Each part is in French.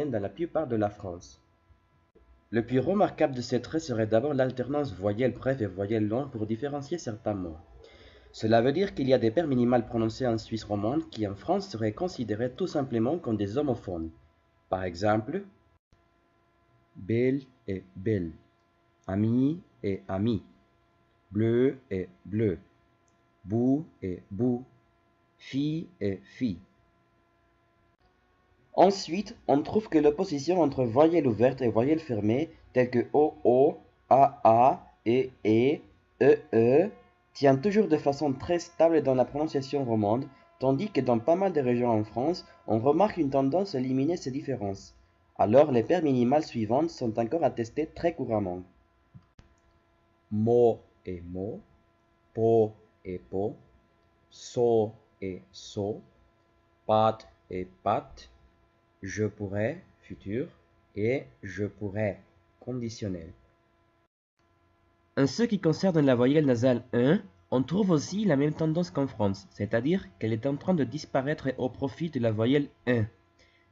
dans la plupart de la France. Le plus remarquable de ces traits serait d'abord l'alternance voyelle brève et voyelle longue pour différencier certains mots. Cela veut dire qu'il y a des paires minimales prononcées en Suisse romande qui en France seraient considérées tout simplement comme des homophones. Par exemple, belle et belle, ami et ami, bleu et bleu, bout et bout, fille et fille. Ensuite, on trouve que l'opposition entre voyelles ouvertes et voyelles fermées, telles que OO, AA et EE, tient toujours de façon très stable dans la prononciation romande, tandis que dans pas mal de régions en France, on remarque une tendance à éliminer ces différences. Alors, les paires minimales suivantes sont encore attestées très couramment. Mot et mot, pot et pot, so et so, pâte et pâte, je pourrais, futur, et je pourrais, conditionnel. En ce qui concerne la voyelle nasale 1, on trouve aussi la même tendance qu'en France, c'est-à-dire qu'elle est en train de disparaître au profit de la voyelle 1.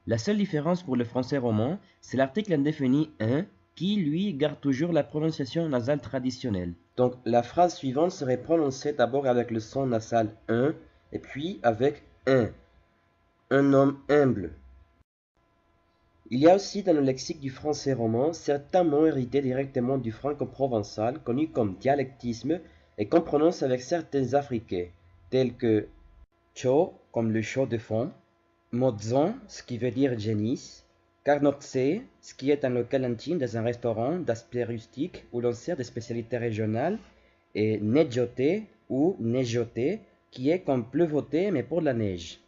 La seule différence pour le français roman, c'est l'article indéfini 1 qui, lui, garde toujours la prononciation nasale traditionnelle. Donc la phrase suivante serait prononcée d'abord avec le son nasal 1 et puis avec 1. Un homme humble. Il y a aussi dans le lexique du français roman certains mots hérités directement du franco-provençal, connus comme dialectisme et qu'on prononce avec certains affriqués, tels que cho, comme le chaud de fond, mozon, ce qui veut dire génisse, carnoxé, ce qui est un local intime dans un restaurant d'aspect rustique où l'on sert des spécialités régionales, et nejoté ou nejoté, qui est comme pleuvoter mais pour la neige.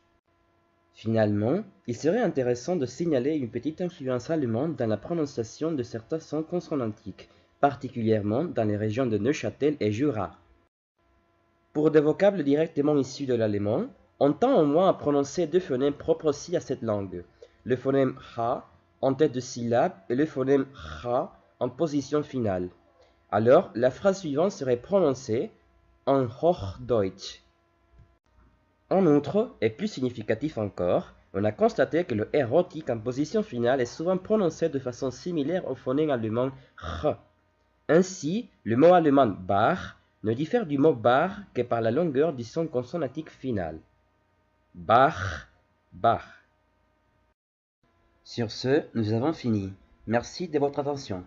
Finalement, il serait intéressant de signaler une petite influence allemande dans la prononciation de certains sons consonantiques, particulièrement dans les régions de Neuchâtel et Jura. Pour des vocables directement issus de l'allemand, on tend au moins à prononcer deux phonèmes propres aussi à cette langue, le phonème ha en tête de syllabe et le phonème cha en position finale. Alors, la phrase suivante serait prononcée en Hochdeutsch. En outre, et plus significatif encore, on a constaté que le R rhotique en position finale est souvent prononcé de façon similaire au phonème allemand ch. Ainsi, le mot allemand Bach ne diffère du mot bar que par la longueur du son consonantique final. Bach, Bach. Sur ce, nous avons fini. Merci de votre attention.